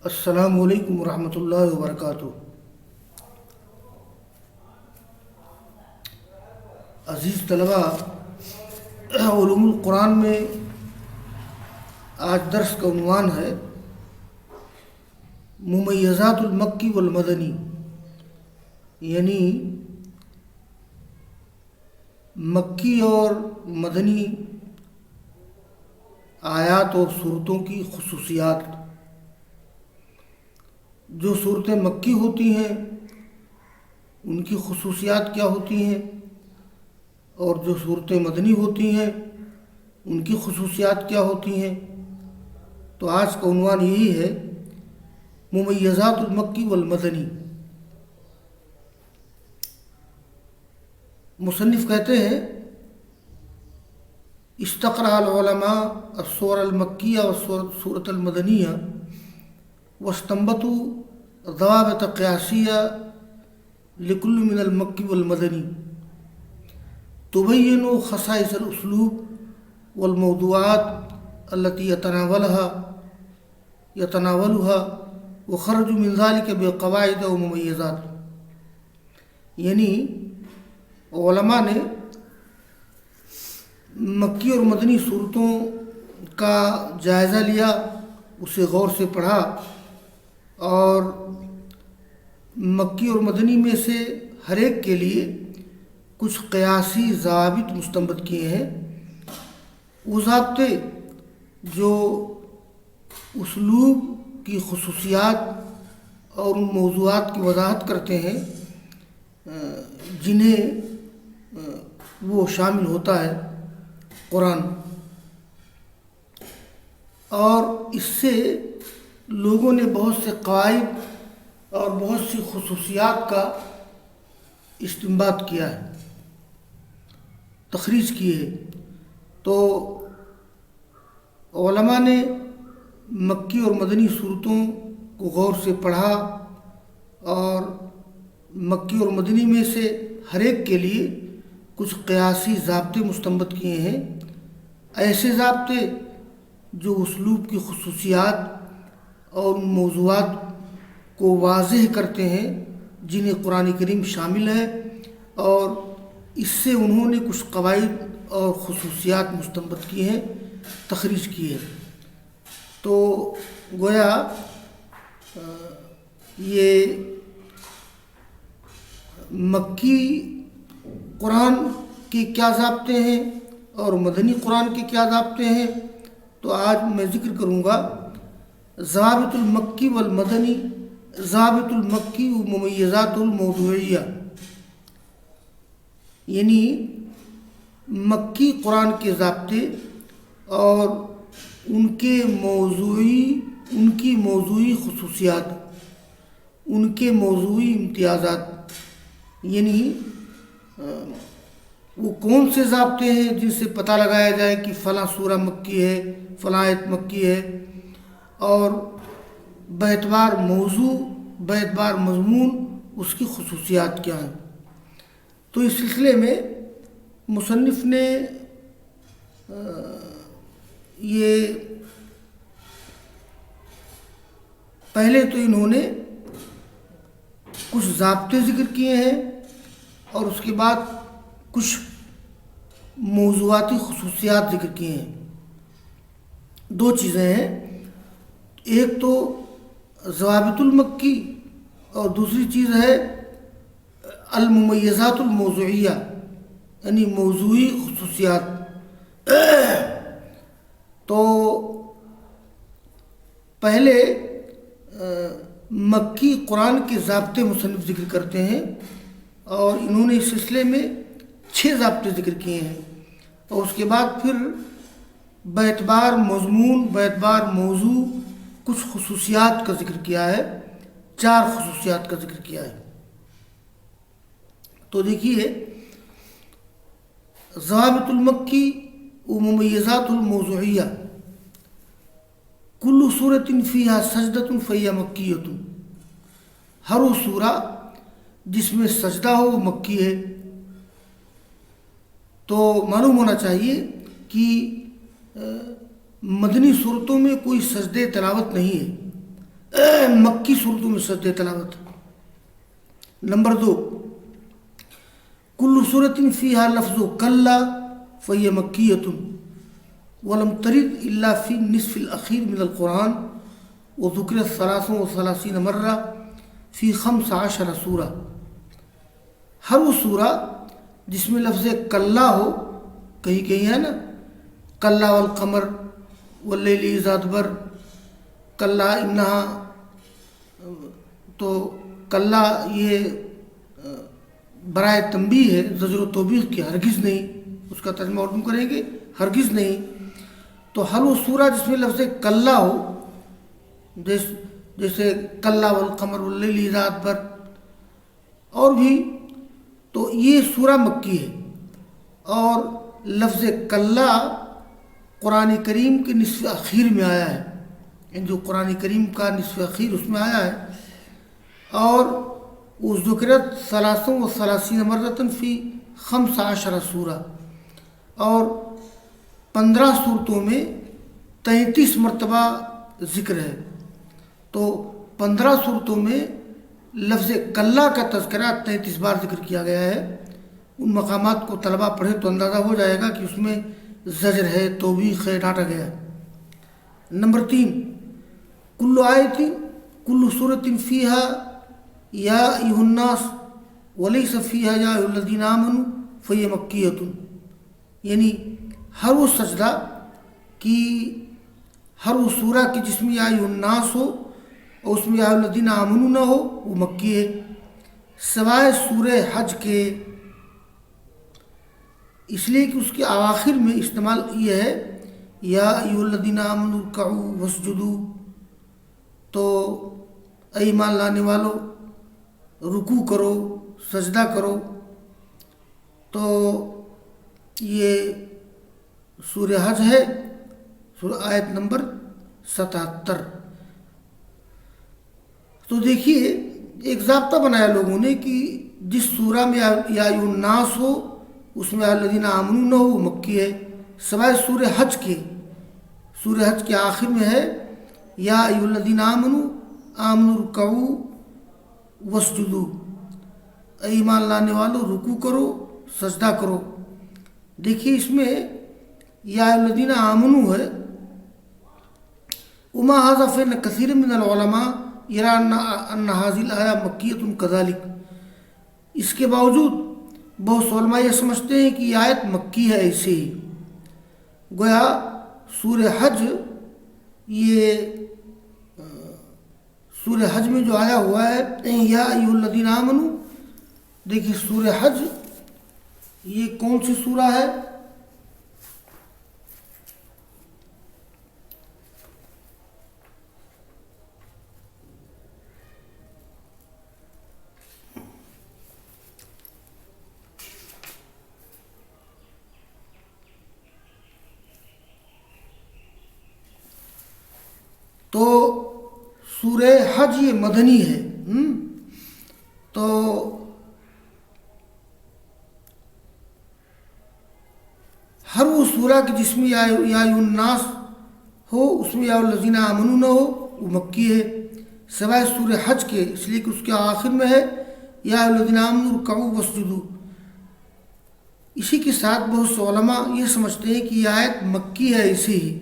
السلام علیکم ورحمۃ اللہ وبرکاتہ۔ عزیز طلبہ، علوم القرآن میں آج درس کا عنوان ہے ممیزات المکی والمدنی، یعنی مکی اور مدنی آیات اور صورتوں کی خصوصیات۔ جو صورتیں مکی ہوتی ہیں ان کی خصوصیات کیا ہوتی ہیں، اور جو صورتیں مدنی ہوتی ہیں ان کی خصوصیات کیا ہوتی ہیں۔ تو آج کا عنوان یہی ہے ممیزات المکی والمدنی۔ مصنف کہتے ہیں استقرأ العلماء السور المکیہ والسورۃ المدنیہ واستنبطوا ضوابط قیاسیہ لكل من المکی والمدنی تبین خصائص الاسلوب والموضوعات التي يتناولها وخرجوا من ذلك بقواعد و ممیزات۔ یعنی علماء نے مکی اور مدنی صورتوں کا جائزہ لیا، اسے غور سے پڑھا، اور مکی اور مدنی میں سے ہر ایک کے لیے کچھ قیاسی ضوابط مستنبط کیے ہیں۔ وہ ضابطے جو اسلوب کی خصوصیات اور ان موضوعات کی وضاحت کرتے ہیں جنہیں وہ شامل ہوتا ہے قرآن، اور اس سے لوگوں نے بہت سے قواعد اور بہت سی خصوصیات کا استنباط کیا ہے، تخریج کی ہے۔ تو علماء نے مکی اور مدنی صورتوں کو غور سے پڑھا اور مکی اور مدنی میں سے ہر ایک کے لیے کچھ قیاسی ضابطے مستنبط کیے ہیں، ایسے ضابطے جو اسلوب کی خصوصیات اور ان موضوعات کو واضح کرتے ہیں جنہیں قرآن کریم شامل ہے، اور اس سے انہوں نے کچھ قواعد اور خصوصیات مستنبط کی ہیں، تخریج کی ہے۔ تو گویا یہ مکی قرآن کے کیا ضابطے ہیں اور مدنی قرآن کے کیا ضابطے ہیں، تو آج میں ذکر کروں گا ضوابط المکی والمدنی، ضابط المکی و ممیزات الموضوعیہ۔ یعنی مکی قرآن کے ضابطے اور ان کی موضوعی خصوصیات، ان کے موضوعی امتیازات، یعنی وہ کون سے ضابطے ہیں جن سے پتہ لگایا جائے کہ فلاں سورہ مکی ہے، فلاں آیت مکی ہے، اور باعتبار موضوع، باعتبار مضمون اس کی خصوصیات کیا ہیں۔ تو اس سلسلے میں مصنف نے یہ پہلے تو انہوں نے کچھ ضابطے ذکر کیے ہیں اور اس کے بعد کچھ موضوعاتی خصوصیات ذکر کیے ہیں۔ دو چیزیں ہیں، ایک تو ضوابط المکی اور دوسری چیز ہے الممیزات الموضوعیہ، یعنی موضوعی خصوصیات۔ تو پہلے مکی قرآن کے ضابطے مصنف ذکر کرتے ہیں، اور انہوں نے اس سلسلے میں 6 ضابطے ذکر کیے ہیں، اور اس کے بعد پھر باعتبار مضمون، باعتبار موضوع کچھ خصوصیات کا ذکر کیا ہے، 4 خصوصیات کا ذکر کیا ہے۔ تو دیکھیے ضوابط المکی و ممیزات الموضوعیہ، کل سورۃ فیہا سجدۃ فہی مکیۃ، ہر وہ سورہ جس میں سجدہ ہو وہ مکی ہے۔ تو معلوم ہونا چاہیے کہ مدنی صورتوں میں کوئی سجدے تلاوت نہیں ہے، مکی صورتوں میں سجدہ تلاوت۔ نمبر 2، کل صورت فیہا لفظ کلا فہی مکیۃ ولم ترد الا فی النصف الاخیر من القرآن وذکرت 33 مرہ فی 15 سورہ۔ ہر وہ سورہ جس میں لفظ کلا ہو، کہیں کہیں ہے نا کلا والقمر واللیل اذا ادبر، کلا انہا، تو کلا یہ برائے تنبیہ ہے، زجر و توبیخ کی، ہرگز نہیں، اس کا ترجمہ اردو کریں گے ہرگز نہیں۔ تو ہر وہ سورہ جس میں لفظ کلا ہو، جیسے کلا والقمر واللیل اذا ادبر اور بھی، تو یہ سورہ مکی ہے۔ اور لفظ کلا قرآن کریم کے نصف اخیر میں آیا ہے، یعنی جو قرآن کریم کا نصف اخیر اس میں آیا ہے، اور وہ ذکرت 33 مرتن فی 15 سورہ، اور 15 صورتوں میں 33 مرتبہ ذکر ہے۔ تو 15 صورتوں میں لفظ کلا کا تذکرہ 33 بار ذکر کیا گیا ہے۔ ان مقامات کو طلبہ پڑھیں تو اندازہ ہو جائے گا کہ اس میں زجر ہے، توبیخ ہے، ڈانٹا گیا ہے۔ نمبر 3، کل آیت کل صورت فیہا یا ایھا الناس ولیس فیہا یا ایھا الذین آمنوا فہی مکیۃ، یعنی ہر وہ سجدہ کی، ہر وہ سورہ کی جس میں یا ایھا الناس ہو اور اس میں یا ایھا الذین آمنوا نہ ہو، وہ مکی ہے، سوائے سورہ حج کے، اس لیے کہ اس کے اواخر میں استعمال یہ ہے یا ایھا الذین آمنوا ارکعوا واسجدوا، تو اے ایمان لانے والو رکوع کرو، سجدہ کرو۔ تو یہ سورہ حج ہے، سورہ آیت نمبر 77۔ تو دیکھیے ایک ضابطہ بنایا لوگوں نے کہ جس سورہ میں یا ایھا الناس ہو اس میں الذین آمنوا نہ ہو، وہ مکی ہے، سوائے سورہ حج کے۔ سورہ حج کے آخر میں ہے یا ایھا الذین آمنوا ارکعوا واسجدوا، اے ایمان لانے والو رکوع کرو، سجدہ کرو۔ دیکھیے اس میں یا ایھا الذین آمنوا ہے، وما ھذا فإن کثیر من العلماء یرى ان هذه الآیہ مکیۃ کذالک، اس کے باوجود بہت سے علماء یہ سمجھتے ہیں کہ یہ آیت مکی ہے ایسے ہی، گویا سورہ حج، یہ سورہ حج میں جو آیا ہوا ہے یا ایھا الذین آمنوا، دیکھیے سورہ حج یہ کون سی سورہ ہے؟ تو سورہ حج یہ مدنی ہے۔ تو ہر وہ سورہ کی جس میں یا ایھا الناس ہو اس میں یا الذین آمنوا نہ ہو، وہ مکی ہے، سوائے سورہ حج کے، اس لیے کہ اس کے آخر میں ہے یا الذین آمنوا ارکعوا واسجدوا۔ اسی کے ساتھ بہت سے علماء یہ سمجھتے ہیں کہ یہ آیت مکی ہے ایسے ہی،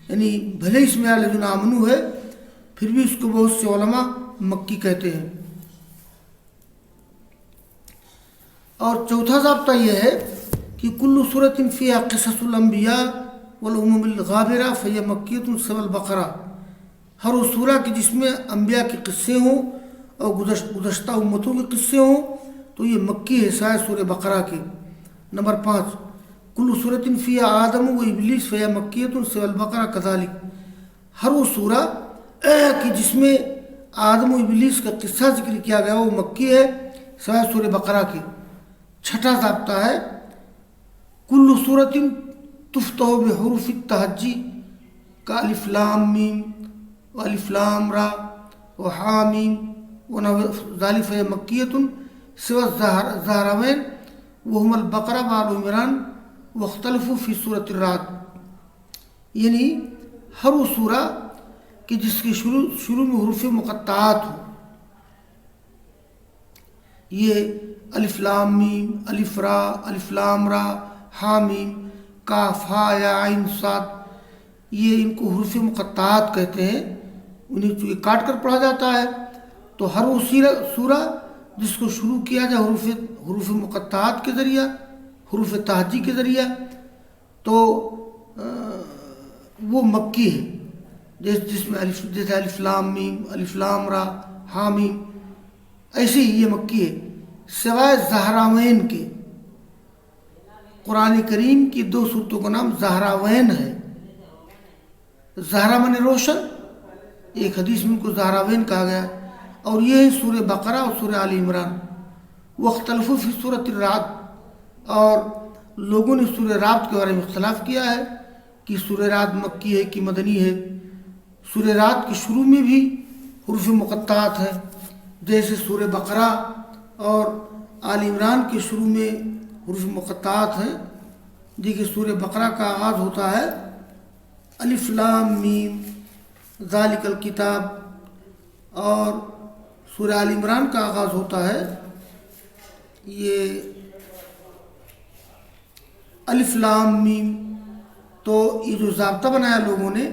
یعنی بھلے اس میں الذین آمنوا ہے پھر بھی اس کو بہت سے علماء مکی کہتے ہیں۔ اور چوتھا ضابطہ یہ ہے کہ کل صورت فیہا قصص الانبیاء والامم الغابرہ فہی مکیۃ سوى البقرہ، ہر وہ سورہ کی جس میں انبیاء کے قصے ہوں اور گزشتہ امتوں کے قصے ہوں تو یہ مکی ہے، سوائے سورہ بقرہ کے۔ نمبر 5، کل صورت فیہا آدم و ابلیس فہی مکیۃ سوى البقرہ کذالک، ہر وہ سورہ کہ جس میں آدم و ابلیس کا قصہ ذکر کیا گیا وہ مکی ہے، سوائے سورہ بقرہ کے۔ چھٹا ضابطہ ہے کل صورت تفتح بحروف التہجی کا الف لام میم و الف لام را و حامیم و ذالک فہی مکیۃ سوى الزہراوین وہم البقرہ و آل عمران واختلفوا فی سورۃ الرعد، یعنی ہر وہ سورہ کہ جس کے شروع میں حروف مقطعات ہو. یہ الف لام میم، الف را، الف لام را، ہا میم، کاف ہا یا عین صاد، یہ ان کو حروف مقطعات کہتے ہیں. انہیں چونکہ کاٹ کر پڑھا جاتا ہے تو ہر وہ سورہ جس کو شروع کیا جائے حروف مقطعات کے ذریعہ، حروف تہجی کے ذریعہ، تو وہ مکی ہے. جس میں جیسے الف لام میم، الف لام را، ہا میم، ایسے ہی یہ مکی ہے سوائے زہراوین کے. قرآن کریم کی 2 سورتوں کا نام زہراوین ہے. زہرا معنی روشن، ایک حدیث میں ان کو زہراوین کہا گیا ہے. اور یہ ہے سورہ بقرہ اور سورہ آل عمران. واختلفوا فی سورۃ الرعد، اور لوگوں نے سورہ رعد کے بارے میں اختلاف کیا ہے کہ سورہ رعد مکی ہے کہ مدنی ہے. سورہ رعد کے شروع میں بھی حروف مقطعات ہیں، جیسے سورہ بقرہ اور آل عمران کے شروع میں حروف مقطعات ہیں. دیکھیے سورہ بقرہ کا آغاز ہوتا ہے الف لام میم ذالک الکتاب، اور سورہ آل عمران کا آغاز ہوتا ہے یہ الف لام میم. تو یہ جو ضابطہ بنایا لوگوں نے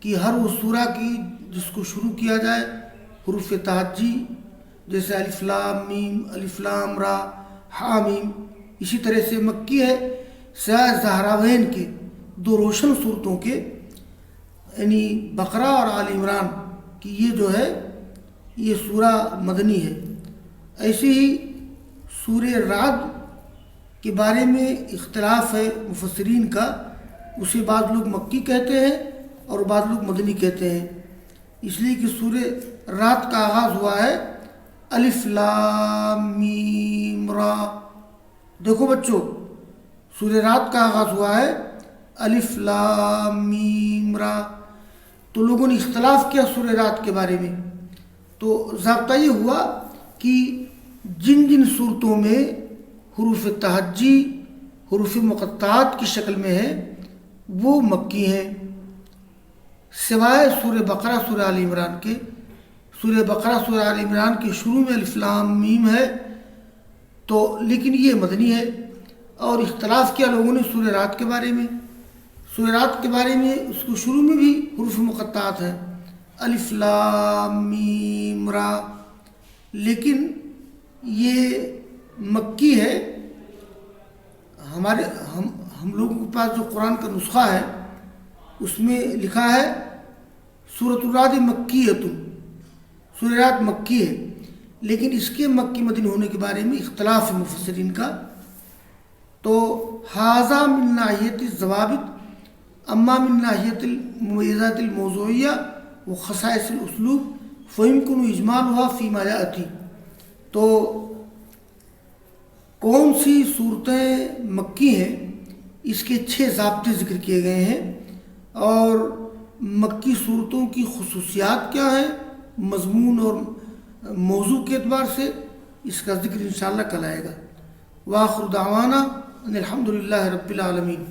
کہ ہر وہ سورہ کی جس کو شروع کیا جائے حروف تہجی، جیسے الف لام میم، الف لام را، ہا میم، اسی طرح سے مکی ہے سوائے زہراوین کے 2 روشن صورتوں کے، یعنی بقرہ اور آل عمران کی یہ جو ہے یہ سورہ مدنی ہے. ایسے ہی سورہ رعد کے بارے میں اختلاف ہے مفسرین کا، اسے بعض لوگ مکی کہتے ہیں اور بعض لوگ مدنی کہتے ہیں، اس لیے کہ سورہ رعد کا آغاز ہوا ہے الف لام میم را. دیکھو بچوں، سورہ رعد کا آغاز ہوا ہے الف لام میم را. تو لوگوں نے اختلاف کیا سورہ رعد کے بارے میں. تو ضابطہ یہ ہوا کہ جن جن صورتوں میں حروف تہجی حروف مقطعات کی شکل میں ہے وہ مکی ہیں، سوائے سورہ بقرہ سورہ آل عمران کے. سورہ بقرہ سورہ آل عمران کے شروع میں الف لام میم ہے تو لیکن یہ مدنی ہے. اور اختلاف کیا لوگوں نے سورہ رعد کے بارے میں. سورہ رعد کے بارے میں اس کو شروع میں بھی حروف مقطعات ہیں الف لام میم را، لیکن یہ مکی ہے. ہم لوگوں کے پاس جو قرآن کا نسخہ ہے اس میں لکھا ہے سورۃ الرعد مکیۃ، سورہ رعد مکی ہے، لیکن اس کے مکی مدنی ہونے کے بارے میں اختلاف ہے مفسرین کا. تو ھذا من ناحیت الضوابط، اما من ناحیت الممیزات الموضوعیہ و خصائص الاسلوب فیمکن اجمالها فیما یاتی. تو کون سی صورتیں مکی ہیں اس کے 6 ضابطے ذکر کیے گئے ہیں، اور مکی صورتوں کی خصوصیات کیا ہیں مضمون اور موضوع کے اعتبار سے، اس کا ذکر انشاءاللہ کل آئے گا. وآخر دعوانا ان الحمد للہ رب العالمین.